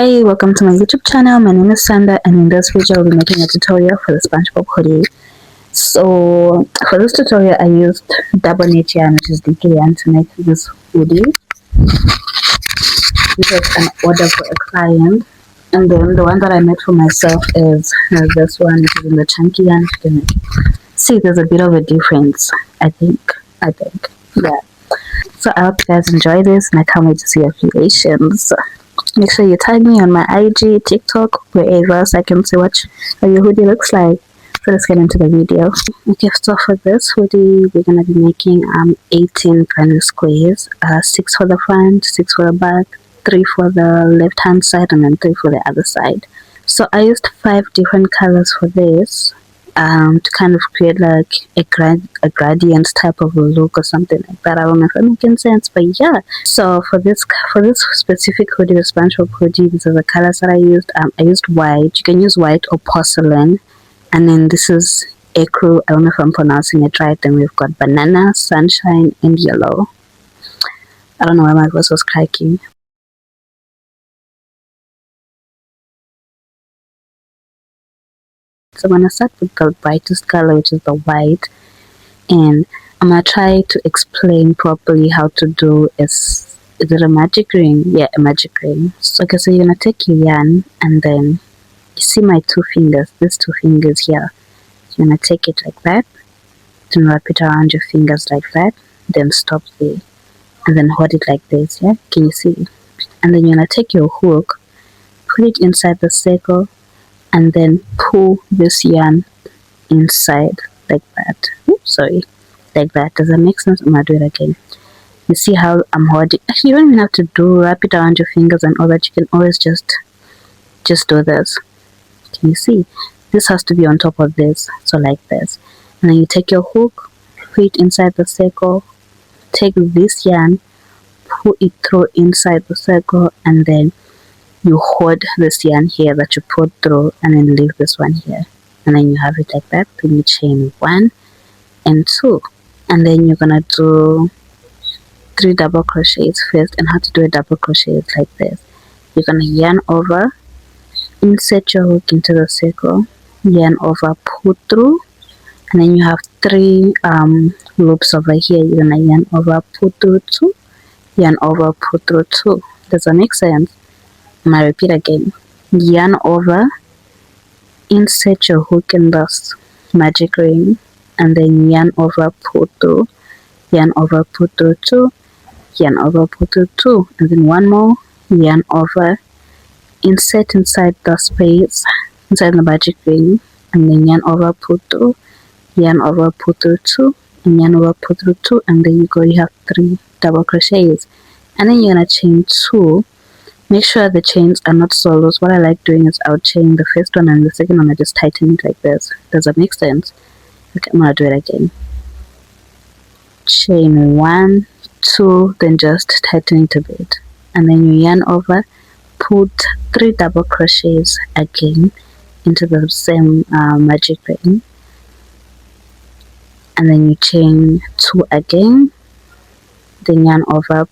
Hey, welcome to my YouTube channel. My name is Sandra, and in this video I'll be making a tutorial for the SpongeBob hoodie. So for this tutorial I used double knit yarn, which is DK yarn, to make this hoodie. This was an order for a client, and then the one that I made for myself is this one, which is in the chunky yarn. You can see there's a bit of a difference, I think, yeah. So I hope you guys enjoy this, and I can't wait to see your creations. Make sure you tag me on my IG, TikTok, wherever, so I can see what your hoodie looks like. So let's get into the video. Okay, so for this hoodie, we're gonna be making 18 granny squares, 6 for the front, 6 for the back, 3 for the left hand side, and then 3 for the other side. So I used 5 different colors for this, to kind of create like a gradient type of a look or something like that. I don't know if I'm making sense, but yeah. So for this specific hoodie, the SpongeBob hoodie, these are the colors that I used. I used white. You can use white or porcelain, and then this is Ecru. I don't know if I'm pronouncing it right. Then we've got banana, sunshine, and yellow. I don't know why my voice was cracking. So I'm gonna start with the brightest color, which is the white, and I'm gonna try to explain properly how to do is it a magic ring? Yeah, a magic ring. So okay, so you're gonna take your yarn, and then you see my 2 fingers, these 2 fingers here. You're gonna take it like that, then wrap it around your fingers like that, then stop there, and then hold it like this. Yeah, can you see? And then you're gonna take your hook, put it inside the circle, and then pull this yarn inside like that. Oops, sorry, like that. Does that make sense? I'm gonna do it again. You see how I'm holding? Actually, you don't even have to wrap it around your fingers and all that. You can always just do this. Can you see? This has to be on top of this, so like this. And then you take your hook, put it inside the circle, take this yarn, pull it through inside the circle, and then you hold this yarn here that you put through, and then leave this one here, and then you have it like that. Then you chain 1 and 2, and then you're gonna do 3 double crochets first. And how to do a double crochet is like this. You're gonna yarn over, insert your hook into the circle, yarn over, pull through, and then you have 3 loops over here. You're gonna yarn over, pull through 2, yarn over, pull through 2. Does that make sense? I'm gonna repeat again. Yarn over, insert your hook in this magic ring, and then yarn over, pull through, yarn over, pull through 2, yarn over, pull through 2, and then 1 more, yarn over, insert inside the space inside the magic ring, and then yarn over, pull through, yarn over, pull through 2, and yarn over, pull through 2, and there you go. You have 3 double crochets, and then you're gonna chain 2. Make sure the chains are not so loose. What I like doing is I'll chain the first one, and the second one I just tighten it like this. Does that make sense? Okay, I'm gonna do it again. Chain 1, 2, then just tighten it a bit, and then you yarn over, put 3 double crochets again into the same magic ring, and then you chain 2 again, then yarn over,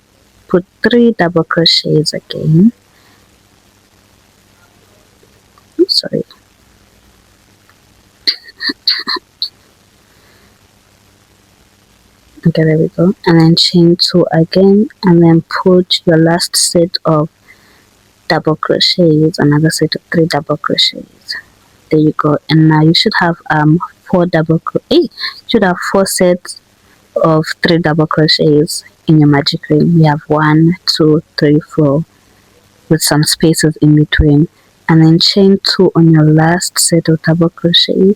put 3 double crochets again. I'm sorry. Okay, there we go. And then chain 2 again, and then put your last set of double crochets, another set of 3 double crochets. There you go. And now you should have 4 sets of 3 double crochets in your magic ring. We have 1, 2, 3, 4 with some spaces in between, and then chain 2 on your last set of double crochet,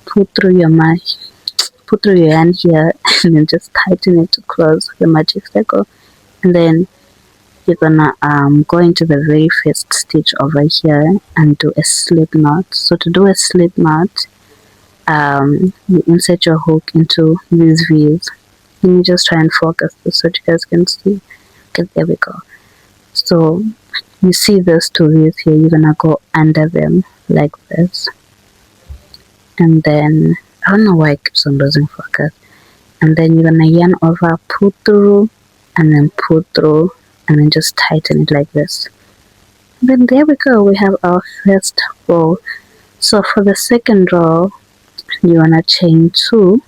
put through your yarn here, and then just tighten it to close the magic circle. And then you're gonna go into the very first stitch over here and do a slip knot. So to do a slip knot, you insert your hook into these V's. Let me just try and focus this so you guys can see. Okay, there we go. So you see those 2 V's here. You're gonna go under them like this, and then I don't know why it keeps on losing focus. And then you're gonna yarn over, pull through, and then pull through, and then just tighten it like this. Then there we go, we have our first row. So for the second row, you wanna chain 2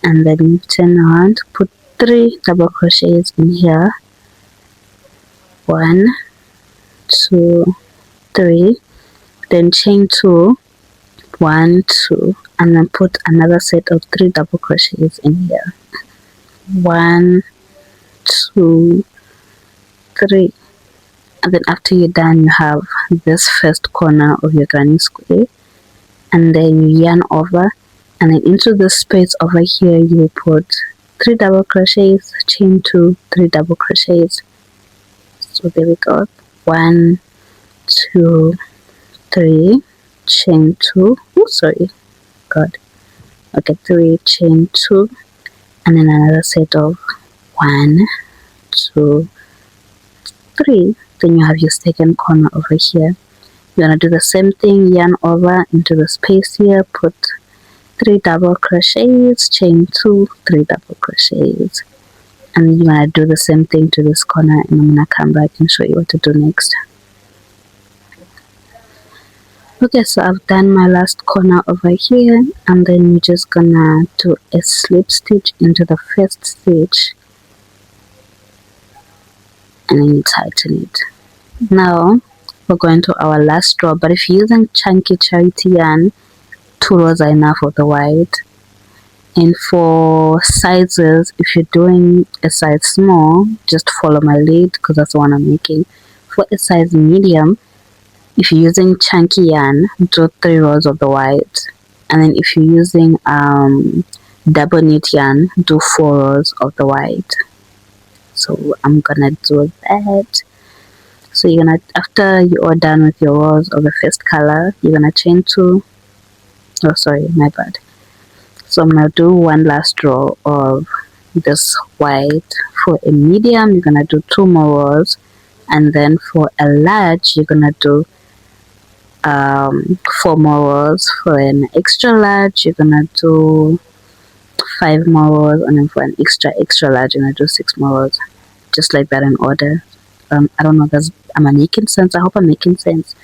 and then turn around, put 3 double crochets in here. 1, 2, 3. Then chain 2, 1, 2, and then put another set of 3 double crochets in here. 1, 2, 3. And then after you're done, you have this first corner of your granny square, and then you yarn over, and then into the space over here you will put 3 double crochets, chain 2, 3 double crochets. So there we go. 1, 2, 3, chain 2. Oh, sorry, God. Okay, 3, chain 2, and then another set of 1, 2, 3. Then you have your second corner over here. You're gonna do the same thing, yarn over into the space here, put 3 double crochets, chain 2, 3 double crochets, and then you're gonna do the same thing to this corner, and I'm gonna come back and show you what to do next. Okay, so I've done my last corner over here, and then you're just gonna do a slip stitch into the first stitch, and then you tighten it. Now we're going to our last row, but if you're using chunky charity yarn, 2 rows are enough of the white. And for sizes, if you're doing a size small, just follow my lead because that's the one I'm making. For a size medium, if you're using chunky yarn, do 3 rows of the white, and then if you're using double knit yarn, do 4 rows of the white. So I'm gonna do that. So you're gonna, after you are done with your rows of the first color, you're gonna chain 2. Oh, sorry, my bad. So I'm gonna do one last row of this white. For a medium, you're gonna do 2 more rows, and then for a large, you're gonna do 4 more rows. For an extra large, you're gonna do 5 more rows, and then for an extra large, you're gonna do 6 more rows, just like that in order. I don't know, am I making sense? I hope I'm making sense.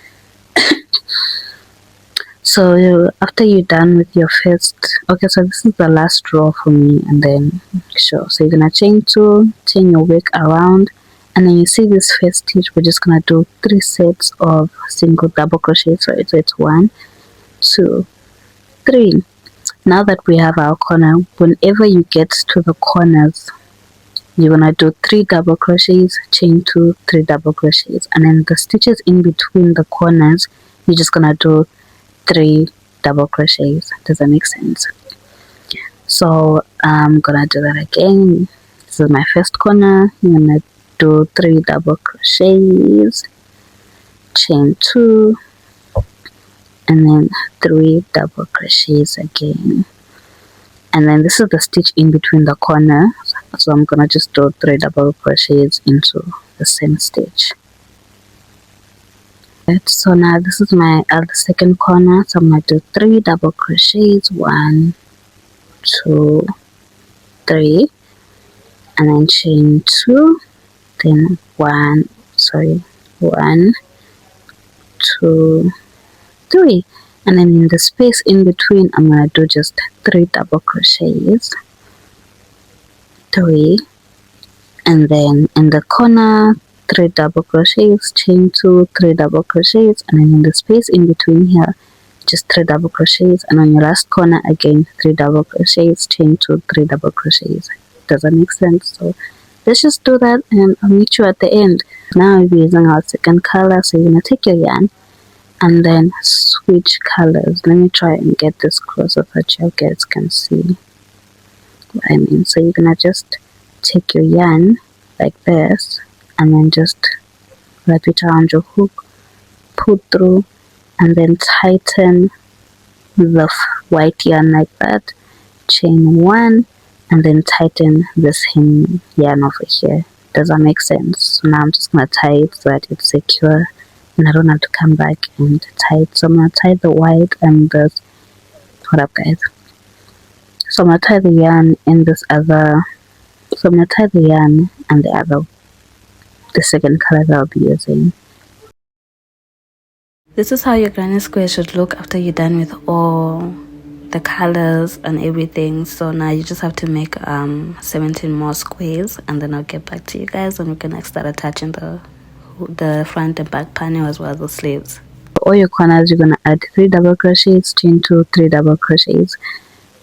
So after you're done with your first, okay, so this is the last row for me, and then sure, so you're gonna chain 2, chain your work around, and then you see this first stitch, we're just gonna do 3 sets of single double crochet. So it's 1, 2, 3. Now that we have our corner, whenever you get to the corners, you're gonna do 3 double crochets, chain 2, 3 double crochets, and then the stitches in between the corners, you're just gonna do 3 double crochets. Does that make sense? So I'm gonna do that again. This is my first corner. I'm gonna do 3 double crochets, chain 2, and then 3 double crochets again. And then this is the stitch in between the corners, so I'm gonna just do 3 double crochets into the same stitch. Right, so now this is my second corner, so I'm gonna do 3 double crochets, 1, 2, 3, and then chain 2, then 1, 2, 3. And then in the space in between, I'm gonna do just 3 double crochets, 3, and then in the corner, 3 double crochets, chain 2, 3 double crochets, and then in the space in between here, just 3 double crochets, and on your last corner again 3 double crochets, chain 2, 3 double crochets. Does that make sense? So let's just do that, and I'll meet you at the end. Now we'll be using our second color, so you're gonna take your yarn and then switch colors. Let me try and get this closer so that you guys can see what I mean. So you're gonna just take your yarn like this, and then just wrap it around your hook, pull through, and then tighten the white yarn like that, chain 1, and then tighten this hanging yarn over here. Does that make sense? So now I'm just gonna tie it so that it's secure and I don't have to come back and tie it. So I'm gonna tie the white and this. What up, guys? So I'm gonna tie the yarn in this other. So I'm gonna tie the yarn and the second color that I'll be using. This is how your granny square should look after you're done with all the colors and everything. So now you just have to make 17 more squares, and then I'll get back to you guys and we can start attaching the front and back panel as well as the sleeves. For all your corners, you're gonna add 3 double crochets, chain 2, 3 double crochets,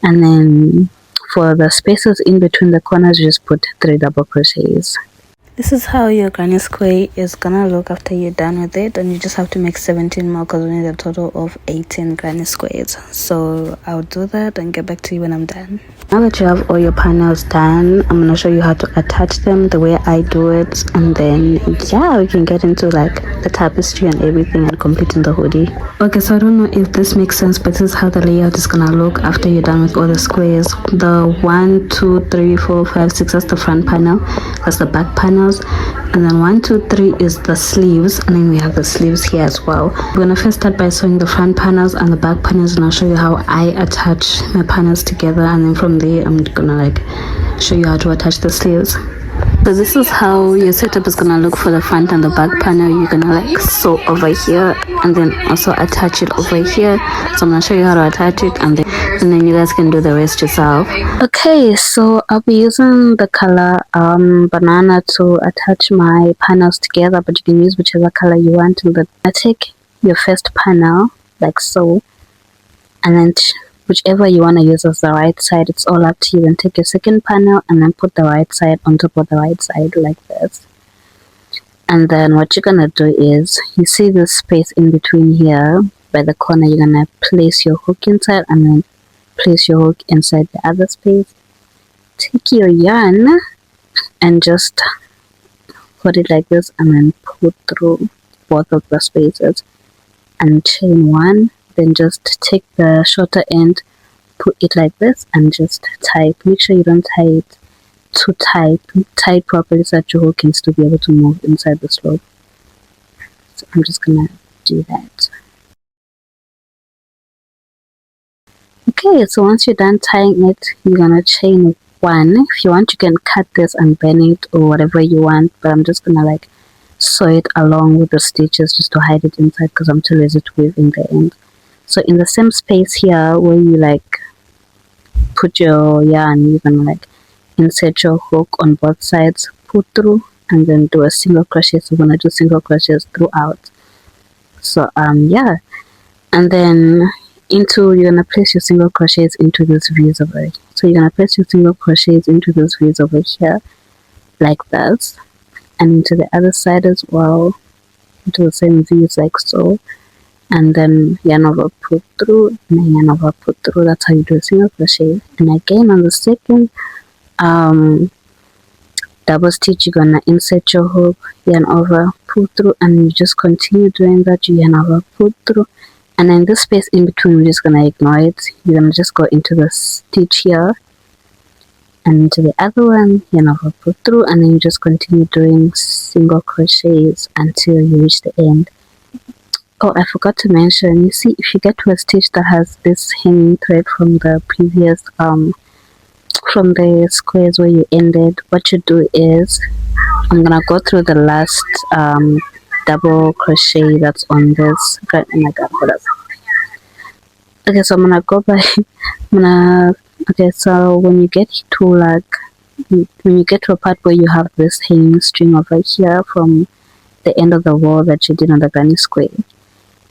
and then for the spaces in between the corners, you just put 3 double crochets. This is how your granny square is gonna look after you're done with it, and you just have to make 17 more because we need a total of 18 granny squares. So I'll do that and get back to you when I'm done. Now that you have all your panels done, I'm gonna show you how to attach them the way I do it, and then yeah, we can get into like the tapestry and everything and completing the hoodie. Okay, so I don't know if this makes sense, but this is how the layout is gonna look after you're done with all the squares. The 1, 2, 3, 4, 5, 6, that's the front panel, that's the back panel, and then 1, 2, 3 is the sleeves, and then we have the sleeves here as well. We're gonna first start by sewing the front panels and the back panels, and I'll show you how I attach my panels together, and then from there I'm gonna like show you how to attach the sleeves. So this is how your setup is gonna look for the front and the back panel. You're gonna like sew over here and then also attach it over here. So I'm gonna show you how to attach it, and then you guys can do the rest yourself. Okay, so I'll be using the color banana to attach my panels together, but you can use whichever color you want. And then I take your first panel like so, and then whichever you want to use as the right side, it's all up to you. Then take your second panel and then put the right side on top of the right side like this. And then what you're gonna do is, you see this space in between here by the corner, you're gonna place your hook inside and then place your hook inside the other space. Take your yarn and just put it like this, and then put through both of the spaces and chain 1. Then just take the shorter end, put it like this, and just tie it. Make sure you don't tie it too tight. Tie it properly so that your hook can still be able to move inside the slope. So I'm just gonna do that. Okay, so once you're done tying it, you're gonna chain 1. If you want, you can cut this and bend it or whatever you want, but I'm just gonna like sew it along with the stitches just to hide it inside because I'm too lazy to weave in the end. So in the same space here where you like put your yarn, you're gonna like insert your hook on both sides, pull through, and then do a single crochet. So we're gonna do single crochets throughout. So yeah, and then you're gonna place your single crochets into this V's over here. So you're gonna place your single crochets into this V's over here like this, and into the other side as well, into the same V's like so. And then yarn over, put through, and then yarn over, put through. That's how you do a single crochet. And again on the second double stitch, you're gonna insert your hook, yarn over, pull through, and you just continue doing that. You yarn over, pull through, and then this space in between, we're just gonna ignore it. You're gonna just go into the stitch here and into the other one, yarn over, pull through, and then you just continue doing single crochets until you reach the end. Oh, I forgot to mention, you see, if you get to a stitch that has this hanging thread from the previous from the squares where you ended, what you do is, I'm gonna go through the last double crochet that's on this. Oh my god, hold up. Okay, so I'm gonna go by okay, so when you get to like when you get to a part where you have this hanging string over here from the end of the wall that you did on the granny square,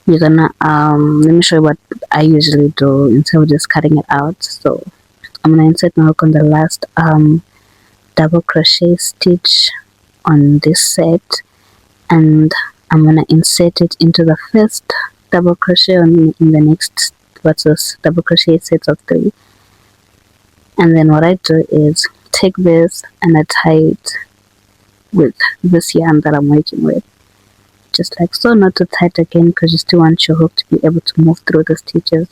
you're gonna let me show you what I usually do instead of just cutting it out. So I'm gonna insert my hook on the last double crochet stitch on this set, and I'm gonna insert it into the first double crochet in the next, what's this, double crochet sets of 3. And then what I do is take this and I tie it with this yarn that I'm working with, just like so, not too tight again because you still want your hook to be able to move through the stitches.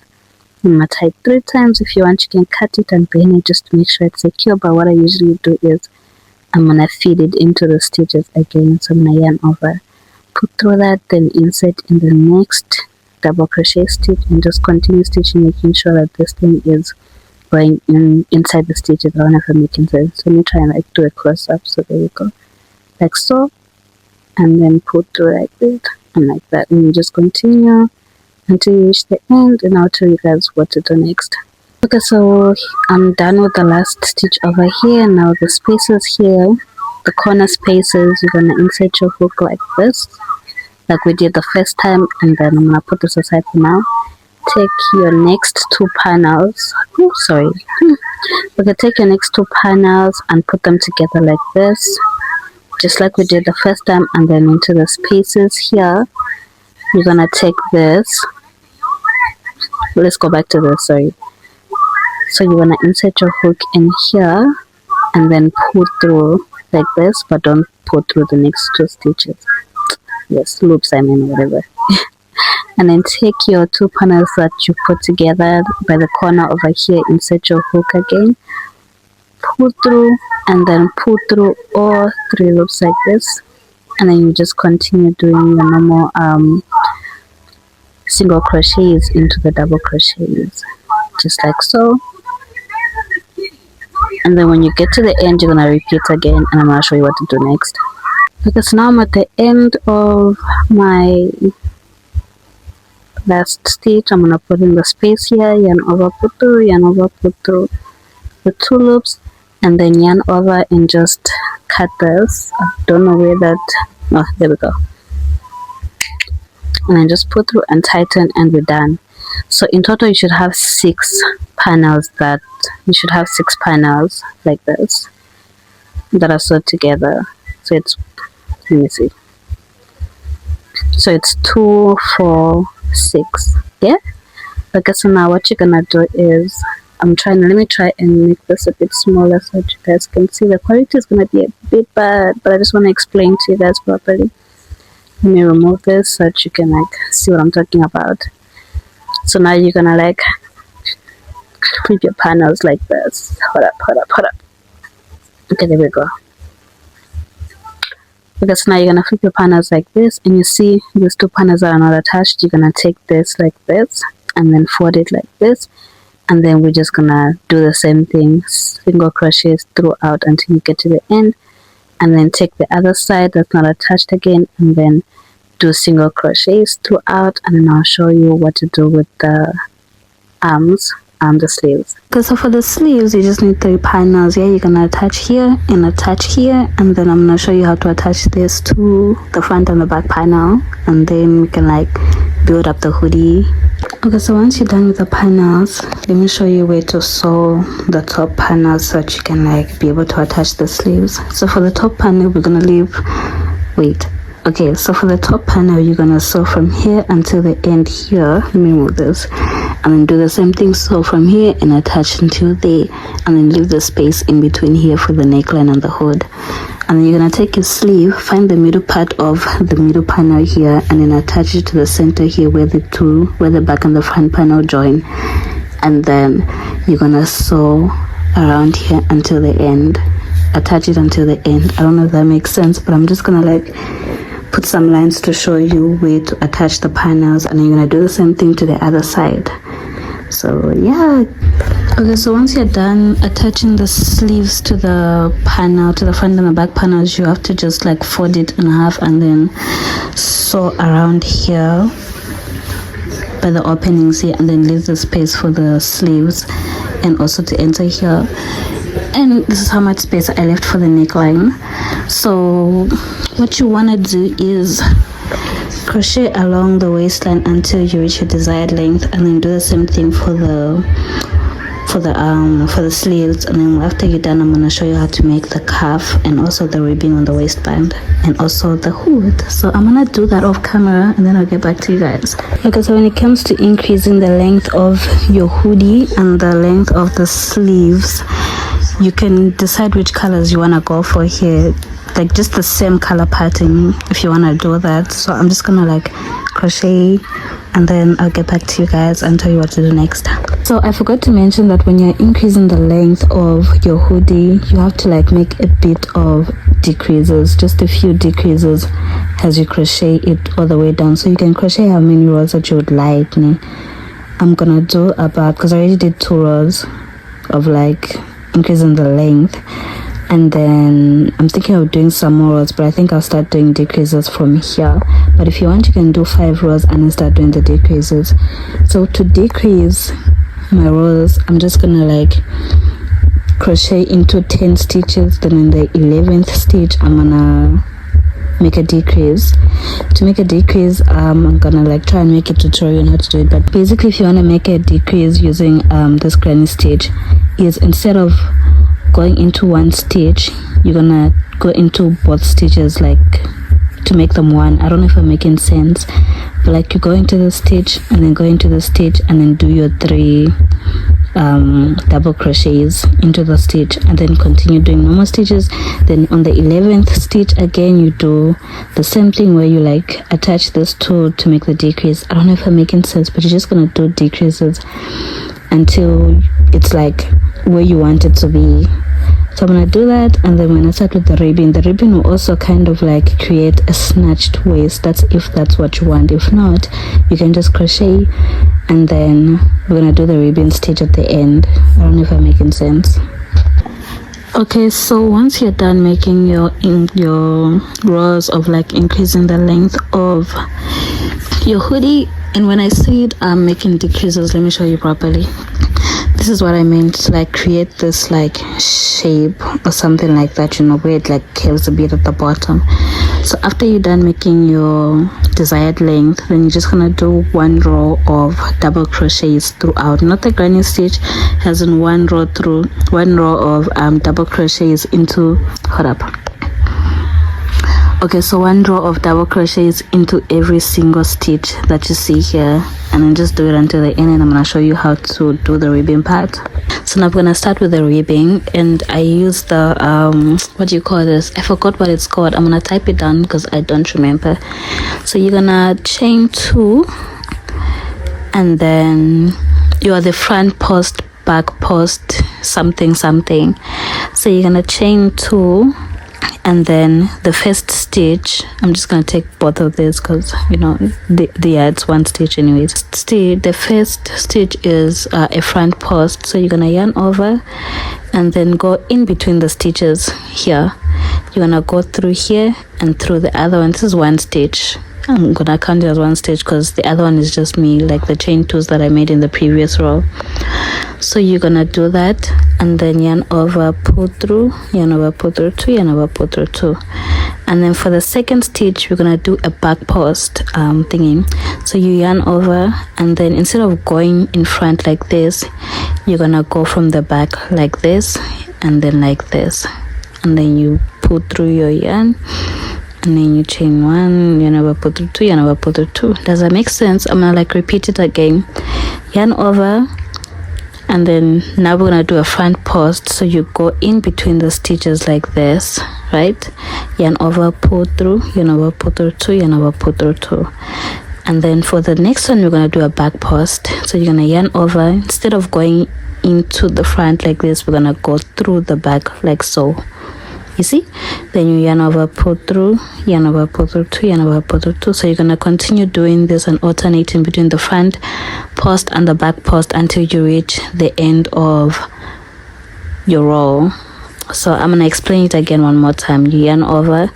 I'm gonna tie it 3 times. If you want, you can cut it and bend it just to make sure it's secure, but what I usually do is I'm gonna feed it into the stitches again. So I'm gonna yarn over, put through that, then insert in the next double crochet stitch and just continue stitching, making sure that this thing is going inside the stitches. I don't know if I'm making sense. So let me try and like do a close up. So there you go, like so, and then put through like this, and like that, and you just continue until you reach the end, and I'll tell you guys what to do next. Okay, so I'm done with the last stitch over here. Now the spaces here, the corner spaces, you're gonna insert your hook like this, like we did the first time, and then I'm gonna put this aside for now. Take your next two panels, okay, take your next two panels and put them together like this, just like we did the first time, and then into the spaces here, you're gonna take this, let's go back to this, sorry. So you're gonna insert your hook in here and then pull through like this, but don't pull through the next two stitches. Yes, loops, I mean, whatever. And then take your two panels that you put together by the corner over here, insert your hook again, pull through, and then pull through all three loops like this, and then you just continue doing your normal single crochets into the double crochets, just like so. And then when you get to the end, you're gonna repeat again, and I'm gonna show you what to do next. Because now I'm at the end of my last stitch. I'm gonna put in the space here, yarn over, put through, yarn over, put through the two loops, and then yarn over and just cut this. I don't know where that, oh, there we go. And then just put through and tighten, and we're done. So in total you should have 6 panels like this that are sewed together. So it's, let me see, so it's 2, 4, 6, yeah. Okay, so now what you're gonna do is, let me try and make this a bit smaller so that you guys can see. The quality is gonna be a bit bad, but I just want to explain to you guys properly. Let me remove this so that you can like see what I'm talking about. So now you're gonna like flip your panels like this. Hold up. Okay, there we go. Okay, so now you're gonna flip your panels like this, and you see these two panels that are not attached. You're gonna take this like this and then fold it like this, and then we're just gonna do the same thing, single crochets throughout until you get to the end, and then take the other side that's not attached again, and then do single crochets throughout, and then I'll show you what to do with the arms and the sleeves. Okay, so for the sleeves you just need 3 panels. Yeah, you're gonna attach here and attach here, and then I'm gonna show you how to attach this to the front and the back panel, and then we can like build up the hoodie. Okay, so once you're done with the panels, let me show you where to sew the top panels so that you can like be able to attach the sleeves. So for the top panel we're gonna leave, okay, so for the top panel you're gonna sew from here until the end here. Let me move this, and then do the same thing, sew from here and attach until there, and then leave the space in between here for the neckline and the hood. And then you're gonna take your sleeve, find the middle part of the middle panel here, and then attach it to the center here where the back and the front panel join, and then you're gonna sew around here until the end, attach it until the end. I don't know if that makes sense, but I'm just gonna like put some lines to show you where to attach the panels, and then you're gonna do the same thing to the other side. So yeah. Okay, so once you're done attaching the sleeves to the panel, to the front and the back panels, you have to just like fold it in half and then sew around here by the openings here, and then leave the space for the sleeves and also to enter here. And this is how much space I left for the neckline. So what you want to do is crochet along the waistline until you reach your desired length, and then do the same thing for the sleeves. And then after you're done, I'm going to show you how to make the cuff and also the ribbing on the waistband and also the hood. So I'm going to do that off camera, and then I'll get back to you guys. Okay, so when it comes to increasing the length of your hoodie and the length of the sleeves, you can decide which colors you want to go for here, like just the same color pattern if you want to do that. So I'm just gonna like crochet, and then I'll get back to you guys and tell you what to do next. So I forgot to mention that when you're increasing the length of your hoodie, you have to like make a bit of decreases, just a few decreases as you crochet it all the way down. So you can crochet how many rows that you would like. I'm gonna do about, because I already did 2 rows of like increasing the length, and then I'm thinking of doing some more rows, but I think I'll start doing decreases from here. But if you want, you can do 5 rows and then start doing the decreases. So to decrease my rows, I'm just gonna like crochet into 10 stitches, then in the 11th stitch I'm gonna make a decrease. To make a decrease, I'm gonna like try and make a tutorial on how to do it, but basically if you want to make a decrease using this granny stitch, is instead of going into one stitch, you're gonna go into both stitches, like to make them one. I don't know if I'm making sense, but like you go into the stitch and then go into the stitch and then do your 3 double crochets into the stitch and then continue doing normal stitches. Then on the 11th stitch again, you do the same thing where you like attach this tool to make the decrease. I don't know if I'm making sense, but you're just gonna do decreases until it's like where you want it to be. So I'm gonna do that, and then when I start with the ribbon will also kind of like create a snatched waist. That's if that's what you want. If not, you can just crochet, and then we're gonna do the ribbon stitch at the end. I don't know if I'm making sense. Okay, so once you're done making your rows of like increasing the length of your hoodie, and when I said I'm making decreases, let me show you properly. This is what I meant, to like create this like shape or something like that, you know, where it like curves a bit at the bottom. So after you're done making your desired length, then you're just gonna do 1 row of double crochets throughout, not the granny stitch, as in 1 row of double crochets into, hold up. Okay, so 1 row of double crochets into every single stitch that you see here, and then just do it until the end, and I'm gonna show you how to do the ribbon part. So now I'm gonna start with the ribbon, and I use the what do you call this? I forgot what it's called. I'm gonna type it down because I don't remember. So you're gonna chain 2, and then you are the front post, back post, something. So you're gonna chain 2, and then the first stitch, I'm just gonna take both of these because you know it's 1 stitch anyways. The first stitch is a front post, so you're gonna yarn over and then go in between the stitches here. You're gonna go through here and through the other one. This is 1 stitch. I'm gonna count it as 1 stitch because the other one is just me, like the chain 2s that I made in the previous row. So you're gonna do that and then yarn over, pull through, yarn over, pull through 2, yarn over, pull through 2. And then for the second stitch, we're gonna do a back post thingy. So you yarn over, and then instead of going in front like this, you're gonna go from the back like this and then like this, and then you pull through your yarn, and then you chain 1, yarn over, pull through 2, yarn over, pull through 2. Does that make sense? I'm gonna like repeat it again. Yarn over, and then now we're gonna do a front post. So you go in between the stitches like this, right? Yarn over, pull through, yarn over, pull through 2, yarn over, pull through 2. And then for the next one, we're gonna do a back post. So you're gonna yarn over, instead of going into the front like this, we're gonna go through the back like so. You see? Then you yarn over, pull through, yarn over, pull through 2, yarn over, pull through 2. So you're gonna continue doing this and alternating between the front post and the back post until you reach the end of your row. So I'm gonna explain it again one more time. You yarn over,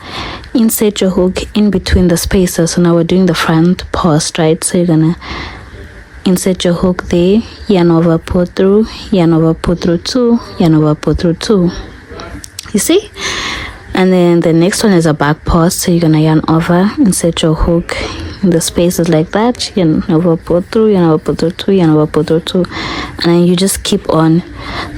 insert your hook in between the spaces. So now we're doing the front post, right? So you're gonna insert your hook there, yarn over, pull through, yarn over, pull through 2, yarn over, pull through 2. You see? And then the next one is a back post. So you're gonna yarn over, insert your hook in the spaces like that, yarn over, pull through, yarn over, pull through 2, yarn over, pull through 2, and then you just keep on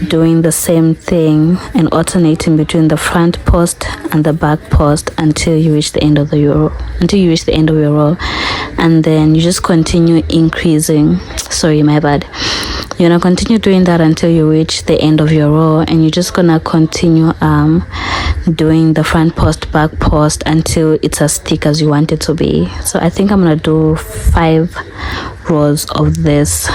doing the same thing and alternating between the front post and the back post until you reach the end of your row. And then you just continue increasing. Sorry, my bad. You're gonna continue doing that until you reach the end of your row, and you're just gonna continue doing the front post, back post until it's as thick as you want it to be. So I think I'm gonna do 5 rows of this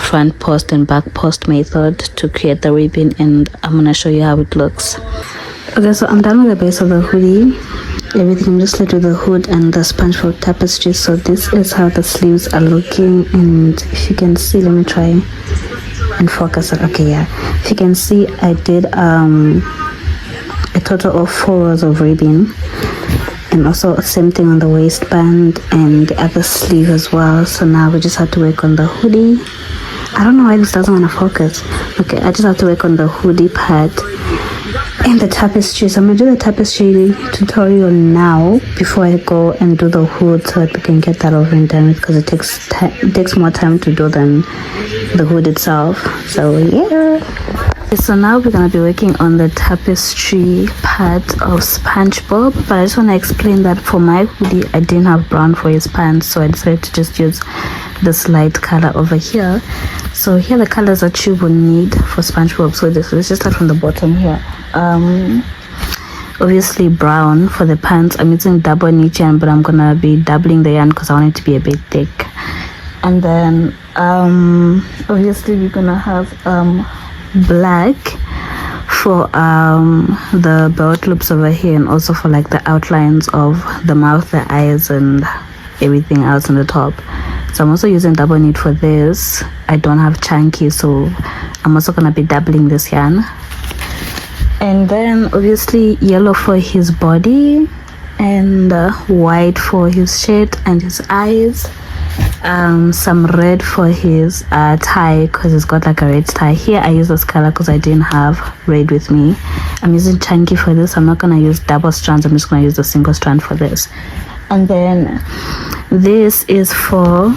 front post and back post method to create the ribbon, and I'm gonna show you how it looks. Okay, so I'm done with the base of the hoodie. Everything, I'm just left with the hood and the SpongeBob tapestry. So this is how the sleeves are looking, and if you can see, let me try and focus it. Okay, yeah, if you can see, I did a total of 4 rows of ribbon, and also same thing on the waistband and the other sleeve as well. So now we just have to work on the hoodie. I don't know why this doesn't want to focus. Okay, I just have to work on the hoodie part and the tapestry. So I'm gonna do the tapestry tutorial now before I go and do the hood, so that we can get that over and done with, because it takes more time to do than the hood itself. So yeah. So now we're gonna be working on the tapestry part of SpongeBob, but I just want to explain that for my hoodie I didn't have brown for his pants, so I decided to just use this light color over here. So here are the colors that you will need for SpongeBob. So let's just start from the bottom here. Obviously brown for the pants. I'm using double knit yarn, but I'm gonna be doubling the yarn because I want it to be a bit thick. And then obviously we're gonna have black for the belt loops over here, and also for like the outlines of the mouth, the eyes, and everything else on the top. So I'm also using double knit for this. I don't have chunky, so I'm also gonna be doubling this yarn. And then obviously yellow for his body, and white for his shirt and his eyes. Some red for his tie, because he's got like a red tie. Here I use this color because I didn't have red with me. I'm using chunky for this. I'm not gonna use double strands, I'm just gonna use a single strand for this. And then this is for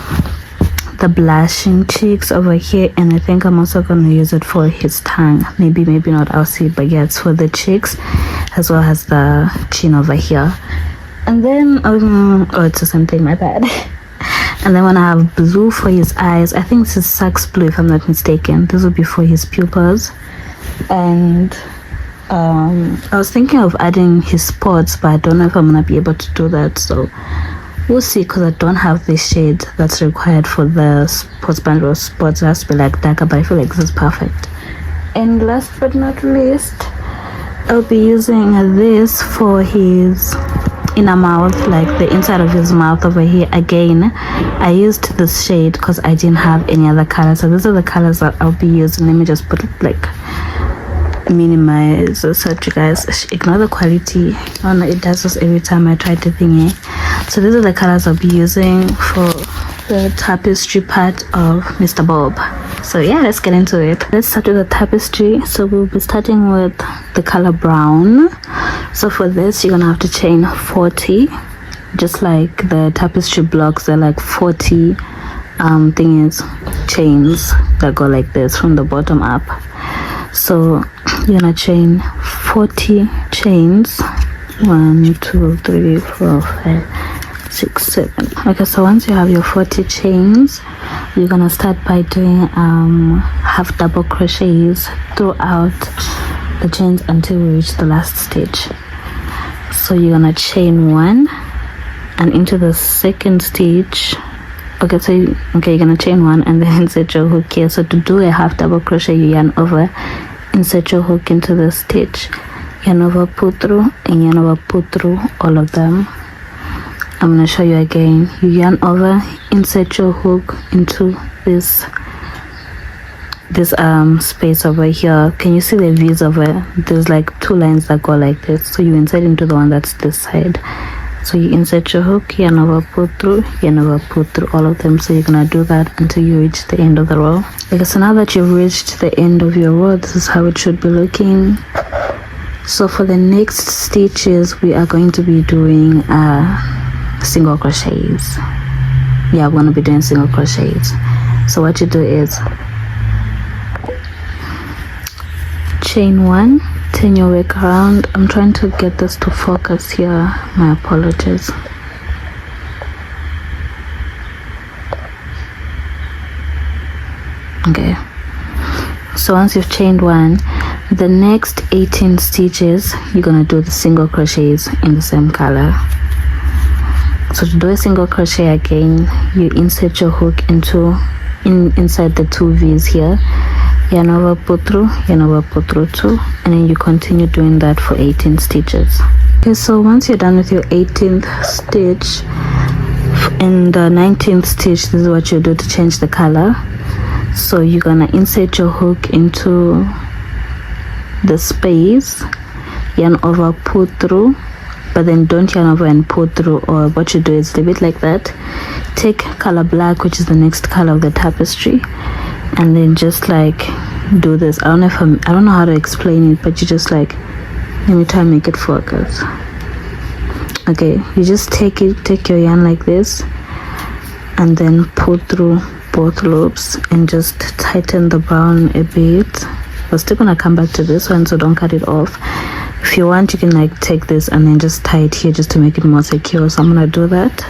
the blushing cheeks over here, and I think I'm also gonna use it for his tongue. Maybe not, I'll see. But yeah, it's for the cheeks as well as the chin over here. And then oh, it's the same thing, my bad. And then when I have blue for his eyes, I think this is saxe blue if I'm not mistaken. This will be for his pupils. And I was thinking of adding his spots, but I don't know if I'm gonna be able to do that, so we'll see, because I don't have the shade that's required for the sports band or spots. It has to be like darker, but I feel like this is perfect. And last but not least, I'll be using this for his inner mouth, like the inside of his mouth over here. Again, I used this shade because I didn't have any other color, so these are the colors that I'll be using. Let me just put it like minimize so that you guys ignore the quality. Oh no, it does this every time I try to thingy. So these are the colors I'll be using for the tapestry part of Mr. Bob. So yeah, let's get into it. Let's start with the tapestry. So we'll be starting with the color brown. So for this, you're gonna have to chain 40, just like the tapestry blocks. They're like 40 chains that go like this from the bottom up. So you're gonna chain 40 chains. 1 2 3 4 5 6 7. Okay, so once you have your 40 chains, you're gonna start by doing half double crochets throughout the chains until we reach the last stitch. So you're gonna chain 1 and into the second stitch. Okay, so you're gonna chain 1 and then insert your hook here. So to do a half double crochet, you yarn over, insert your hook into the stitch, yarn over, pull through, and yarn over, pull through all of them. I'm gonna show you again. You yarn over, insert your hook into this space over here. Can you see the V's over? There's like 2 lines that go like this, so you insert into the one that's this side. So you insert your hook, yarn over, pull through, yarn over, pull through all of them. So you're gonna do that until you reach the end of the row. Okay, so now that you've reached the end of your row, this is how it should be looking. So for the next stitches, we are going to be doing single crochets. Yeah, we're gonna be doing single crochets. So what you do is chain 1, turn your work around. I'm trying to get this to focus here, my apologies. Okay, so once you've chained 1, the next 18 stitches you're gonna do the single crochets in the same color. So to do a single crochet again, you insert your hook inside the 2 V's here, yarn over, pull through, yarn over, pull through 2, and then you continue doing that for 18 stitches. Okay, so once you're done with your 18th stitch, in the 19th stitch, this is what you do to change the color. So you're gonna insert your hook into the space, yarn over, pull through, but then don't yarn over and pull through. Or what you do is leave it like that, take color black, which is the next color of the tapestry, and then just like do this. I don't know how to explain it, but you just like, let me try and make it focus. Okay, you just take your yarn like this and then pull through both loops and just tighten the brown a bit. We're still gonna come back to this one, so don't cut it off. If you want, you can like take this and then just tie it here just to make it more secure. So I'm gonna do that.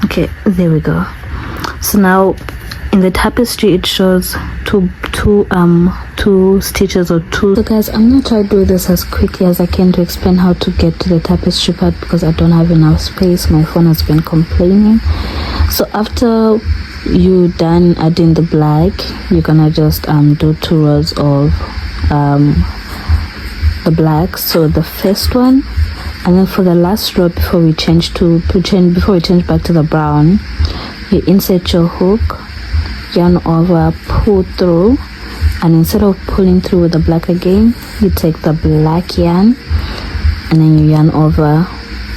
Okay, there we go. So now in the tapestry it shows two stitches or two. So guys, I'm gonna try to do this as quickly as I can to explain how to get to the tapestry part, because I don't have enough space. My phone has been complaining. So after you done adding the black, you're gonna just do 2 rows of the black. So the first one, and then for the last row before we change back to the brown, you insert your hook, yarn over, pull through, and instead of pulling through with the black again, you take the black yarn and then you yarn over,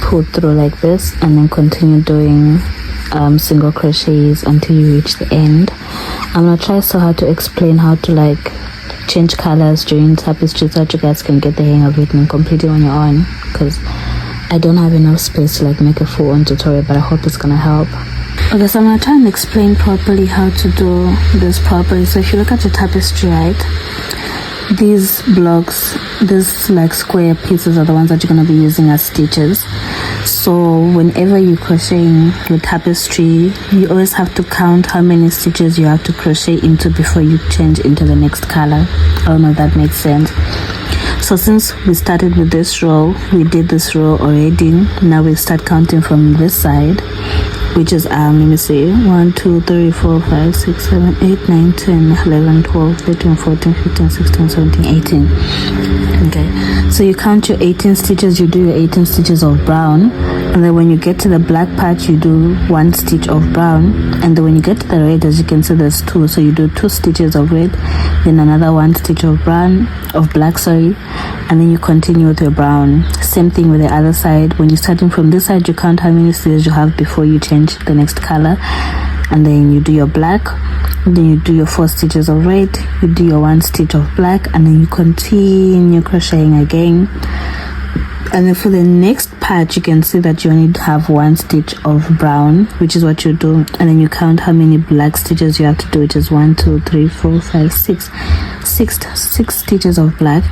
pull through like this, and then continue doing single crochets until you reach the end. I'm gonna try so hard to explain how to like change colors during tapestry so that you guys can get the hang of it and complete it on your own, because I don't have enough space to like make a full-on tutorial, but I hope it's gonna help. Okay, so I'm gonna try and explain properly how to do this properly. So if you look at your tapestry, right, these blocks, these like square pieces are the ones that you're gonna be using as stitches. So whenever you're crocheting your tapestry, you always have to count how many stitches you have to crochet into before you change into the next color. I don't know if that makes sense. So since we started with this row, we did this row already. Now we start counting from this side, which is let me see, 1 2 3 4 5 6 7 8 9 10 11 12 13 14 15 16 17 18. Okay, so you count your 18 stitches, you do your 18 stitches of brown, and then when you get to the black part, you do 1 stitch of brown, and then when you get to the red, as you can see, there's 2, so you do 2 stitches of red, then another 1 stitch of black, sorry, and then you continue with your brown. Same thing with the other side. When you're starting from this side, you count how many stitches you have before you change the next color, and then you do your black, and then you do your 4 stitches of red, you do your 1 stitch of black, and then you continue crocheting again. And then for the next part, you can see that you only have 1 stitch of brown, which is what you do, and then you count how many black stitches you have to do, which is 1 2 3 4 5 6 stitches of black,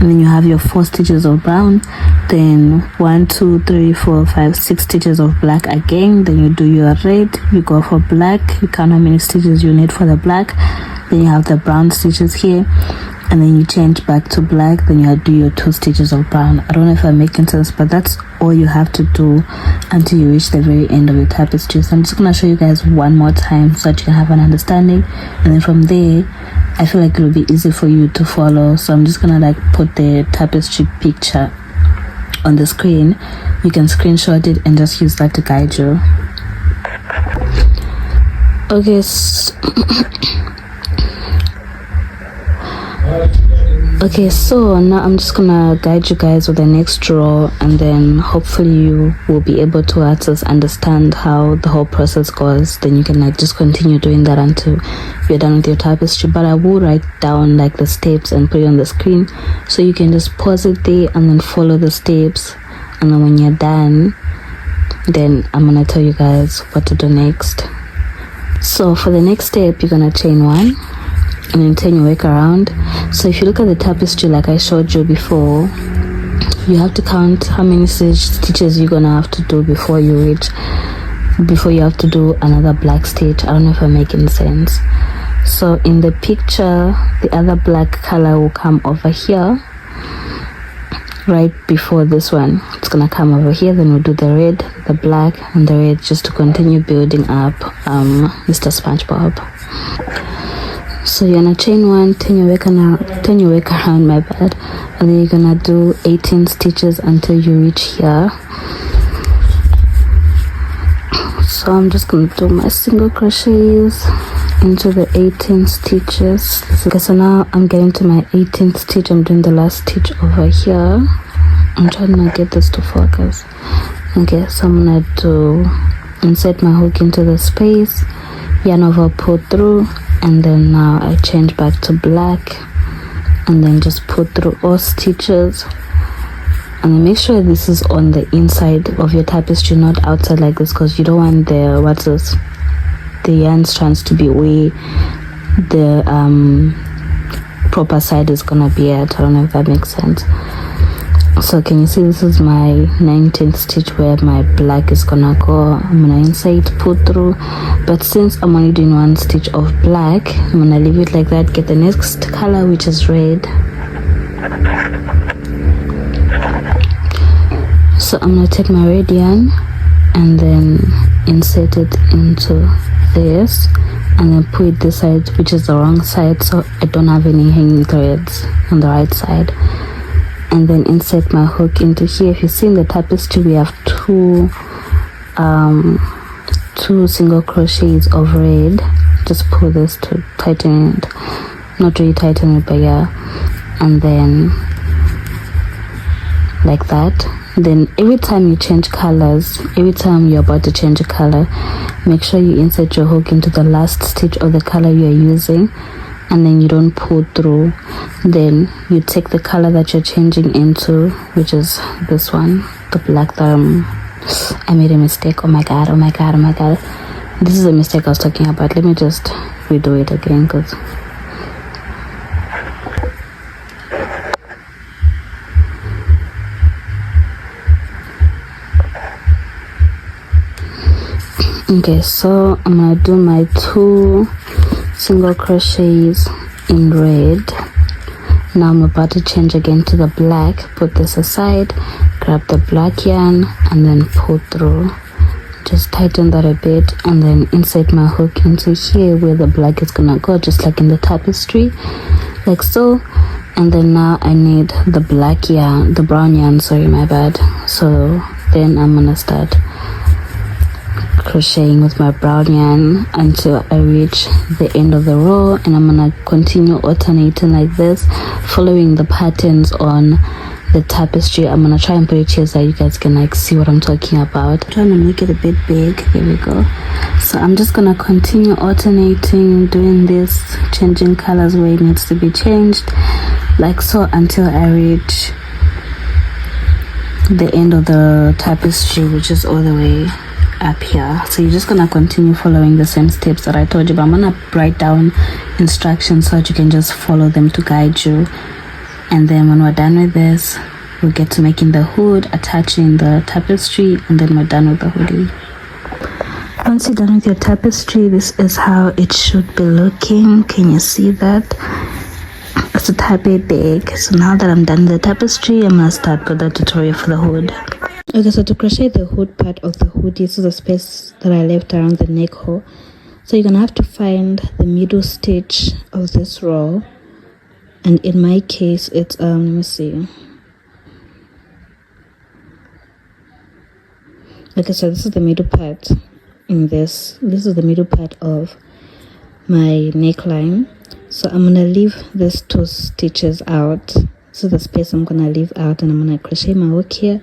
and then you have your 4 stitches of brown, then 1 2 3 4 5 6 stitches of black again, then you do your red, you go for black, you count how many stitches you need for the black, then you have the brown stitches here, and then you change back to black, then you do your 2 stitches of brown. I don't know if I'm making sense, but that's all you have to do until you reach the very end of the tapestry. So I'm just gonna show you guys one more time so that you can have an understanding, and then from there I feel like it will be easy for you to follow. So I'm just gonna like put the tapestry picture on the screen. You can screenshot it and just use that to guide you. Okay, so now I'm just gonna guide you guys with the next row, and then hopefully you will be able to understand how the whole process goes. Then you can like just continue doing that until you're done with your tapestry. But I will write down like the steps and put it on the screen, so you can just pause it there and then follow the steps, and then when you're done, then I'm gonna tell you guys what to do next. So for the next step, you're gonna chain 1 and then turn your work around. So if you look at the tapestry like I showed you before, you have to count how many stitches you're gonna have to do before you have to do another black stitch. I don't know if I'm making sense. So in the picture, the other black color will come over here right before this one. It's gonna come over here, then we'll do the red, the black, and the red, just to continue building up Mr. SpongeBob. So you're gonna chain 1, turn your work around, my bad, and then you're gonna do 18 stitches until you reach here. So I'm just gonna do my single crochets into the 18 stitches. Okay, so now I'm getting to my 18th stitch. I'm doing the last stitch over here. I'm trying to get this to focus. Okay, so I'm gonna do insert my hook into the space, yarn over, pull through, and then now I change back to black, and then just pull through all stitches, and then make sure this is on the inside of your tapestry, not outside like this, because you don't want the yarn strands to be where the proper side is gonna be at. I don't know if that makes sense. So can you see this is my 19th stitch where my black is gonna go. I'm gonna insert, pull through, but since I'm only doing one stitch of black, I'm gonna leave it like that, get the next color, which is red. So I'm gonna take my red yarn and then insert it into this, and then put it this side, which is the wrong side, so I don't have any hanging threads on the right side, and then insert my hook into here. If you see in the tapestry, we have two single crochets of red. Just pull this to tighten it, not really tighten it, but yeah, and then like that. Then every time you change colors, every time you're about to change a color, make sure you insert your hook into the last stitch of the color you're using, and then you don't pull through. Then you take the color that you're changing into, which is this one, the black that I made a mistake. Oh my god. This is a mistake I was talking about. Let me just redo it again, because okay, so I'm gonna do my 2 single crochets in red. Now I'm about to change again to the black. Put this aside, grab the black yarn, and then pull through. Just tighten that a bit, and then insert my hook into here where the black is gonna go, just like in the tapestry, like so. And then now I need the black yarn, the brown yarn, sorry, my bad. So then I'm gonna start crocheting with my brown yarn until I reach the end of the row, and I'm gonna continue alternating like this, following the patterns on the tapestry. I'm gonna try and put it here so you guys can like see what I'm talking about. I'm trying to make it a bit big. There we go. So I'm just gonna continue alternating, doing this, changing colors where it needs to be changed, like so, until I reach the end of the tapestry, which is all the way up here. So you're just gonna continue following the same steps that I told you, but I'm gonna write down instructions so that you can just follow them to guide you. And then when we're done with this, we'll get to making the hood, attaching the tapestry, and then we're done with the hoodie. Once you're done with your tapestry, this is how it should be looking. Can you see that? It's a tad bit big. So now that I'm done with the tapestry, I'm gonna start with the tutorial for the hood. Okay, so to crochet the hood part of the hoodie, this is the space that I left around the neck hole. So you're gonna have to find the middle stitch of this row, and in my case it's let me see. Okay, so this is the middle part in this is the middle part of my neckline. So I'm gonna leave these 2 stitches out. This is the space I'm gonna leave out, and I'm gonna crochet my hook here,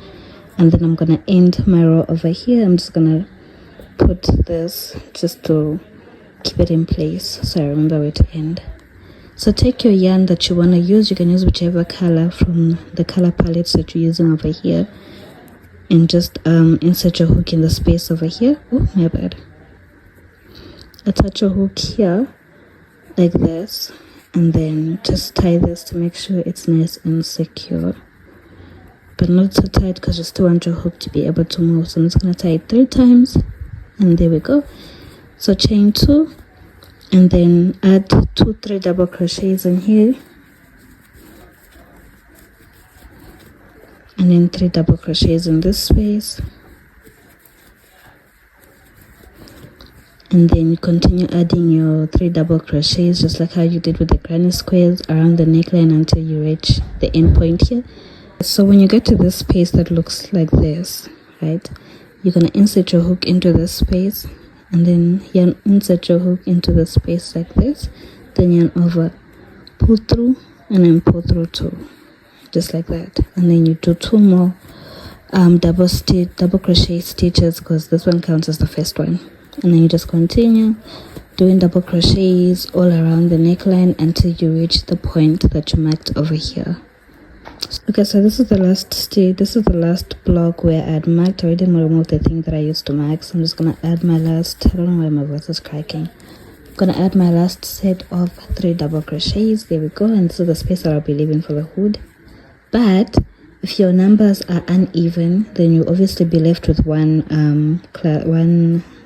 and then I'm gonna end my row over here. I'm just gonna put this just to keep it in place so I remember where to end. So take your yarn that you want to use. You can use whichever color from the color palettes that you're using over here, and just insert your hook in the space over here. Oh my bad. Attach your hook here like this, and then just tie this to make sure it's nice and secure, but not so tight because you still want your hook to be able to move. So I'm just going to tie it 3 times, and there we go. So chain 2, and then add 2 3 double crochets in here, and then 3 double crochets in this space, and then you continue adding your 3 double crochets just like how you did with the granny squares around the neckline until you reach the end point here. So when you get to this space that looks like this, right, you're going to insert your hook into this space, and then yarn insert your hook into the space like this, then yarn over, pull through, and then pull through too, just like that. And then you do 2 more double crochet stitches, because this one counts as the first one. And then you just continue doing double crochets all around the neckline until you reach the point that you marked over here. Okay, so this is the last stitch. This is the last block where I had marked. I already removed the thing that I used to mark, so I'm just gonna add my last, I don't know why my voice is cracking. I'm gonna add my last set of 3 double crochets. There we go. And this is the space that I'll be leaving for the hood. But if your numbers are uneven, then you'll obviously be left with one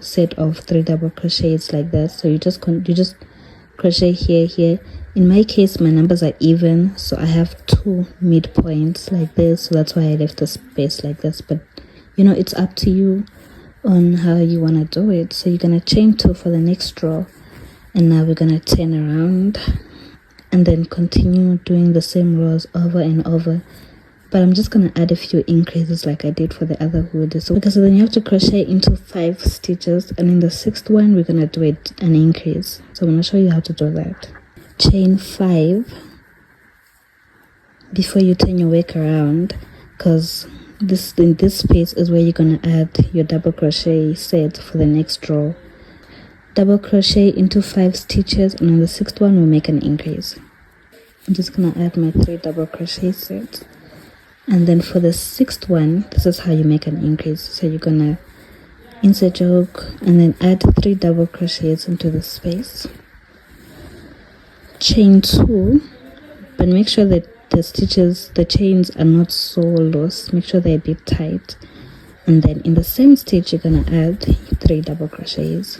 set of 3 double crochets like that. So you just crochet here. In my case, my numbers are even, so I have 2 midpoints like this, so that's why I left the space like this. But you know, it's up to you on how you want to do it. So you're gonna chain 2 for the next row, and now we're gonna turn around and then continue doing the same rows over and over. But I'm just gonna add a few increases like I did for the other hood. So because then you have to crochet into 5 stitches, and in the 6th one we're gonna do an increase. So I'm gonna show you how to do that. Chain 5 before you turn your work around, because in this space is where you're gonna add your double crochet set for the next row. Double crochet into 5 stitches, and on the 6th one we'll make an increase. I'm just gonna add my 3 double crochet sets, and then for the 6th one, this is how you make an increase. So you're gonna insert your hook and then add 3 double crochets into the space, chain 2, but make sure that the chains are not so loose. Make sure they're a bit tight. And then in the same stitch you're gonna add 3 double crochets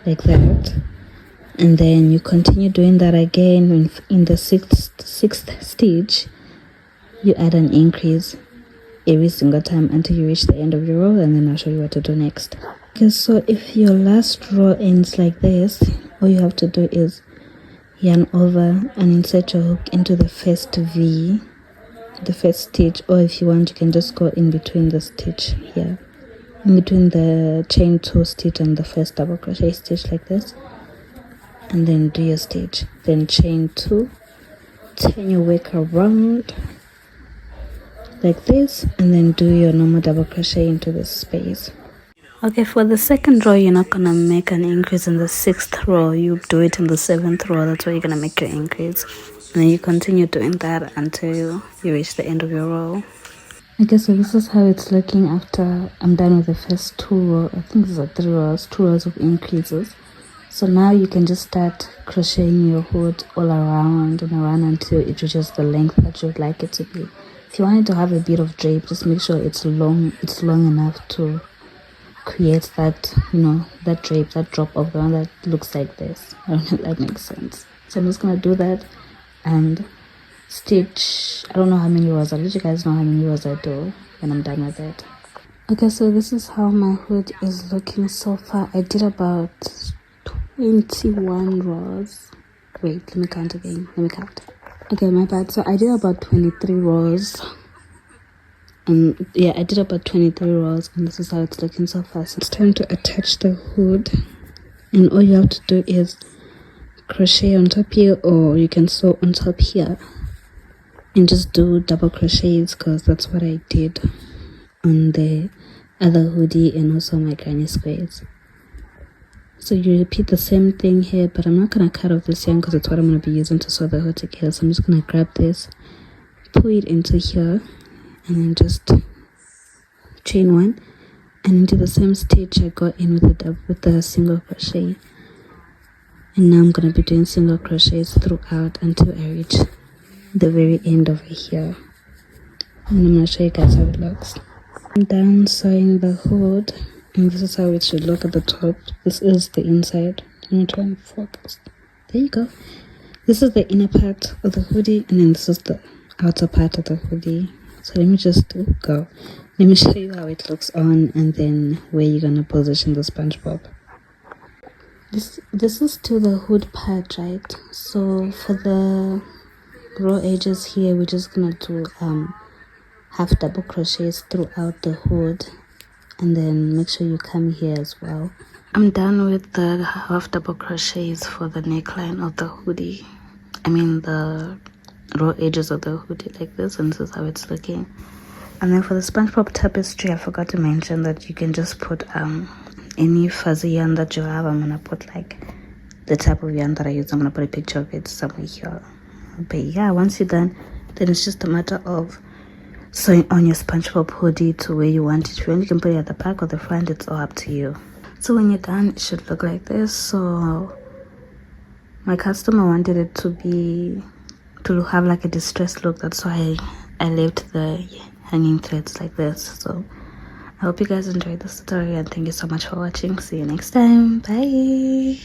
like that, and then you continue doing that again. In the sixth stitch you add an increase every single time until you reach the end of your row, and then I'll show you what to do next. Okay, so if your last row ends like this, all you have to do is yarn over and insert your hook into the first V, the first stitch, or if you want you can just go in between the stitch here, in between the chain 2 stitch and the first double crochet stitch like this, and then do your stitch, then chain 2, turn your work around like this, and then do your normal double crochet into the space. Okay, for the 2nd row you're not gonna make an increase in the 6th row, you do it in the 7th row. That's where you're gonna make your increase, and then you continue doing that until you reach the end of your row. Okay, so this is how it's looking after I'm done with the first 2 rows. I think these are 3 rows, 2 rows of increases. So now you can just start crocheting your hood all around and around until it reaches the length that you would like it to be. If you want it to have a bit of drape, just make sure it's long enough to create that, you know, that drape, that drop of the one that looks like this. I don't know if that makes sense. So I'm just gonna do that and stitch, I don't know how many rows. I'll let you guys know how many rows I do when I'm done with it. Okay, so this is how my hood is looking so far. I did about 21 rows. Wait, let me count again. Okay, my bad. So I did about 23 rows. Yeah, I did about 23 rows, and this is how it's looking so far. So it's time to attach the hood, and all you have to do is crochet on top here, or you can sew on top here and just do double crochets, because that's what I did on the other hoodie and also my granny squares. So you repeat the same thing here, but I'm not gonna cut off this yarn because it's what I'm gonna be using to sew the hood together. So I'm just gonna grab this, pull it into here, and then just chain 1 and into the same stitch I got in with the single crochet. And now I'm going to be doing single crochets throughout until I reach the very end over here, and I'm going to show you guys how it looks. I'm done sewing the hood, and this is how it should look at the top. This is the inside. I'm going to try and focus. There you go. This is the inner part of the hoodie, and then this is the outer part of the hoodie. So let me just go. Let me show you how it looks on, and then where you're gonna position the SpongeBob. This is to the hood part, right? So for the raw edges here, we're just gonna do half double crochets throughout the hood and then make sure you come here as well. I'm done with the half double crochets for the neckline of the hoodie. I mean the raw edges of the hoodie like this, and this is how it's looking. And then for the SpongeBob tapestry, I forgot to mention that you can just put any fuzzy yarn that you have. I'm gonna put like the type of yarn that I use. I'm gonna put a picture of it somewhere here. But yeah, once you're done, then it's just a matter of sewing on your SpongeBob hoodie to where you want it. If you want, you can put it at the back or the front. It's all up to you. So when you're done, it should look like this. So my customer wanted it to have like a distressed look. That's why I left the hanging threads like this. So I hope you guys enjoyed this tutorial, and thank you so much for watching. See you next time. Bye.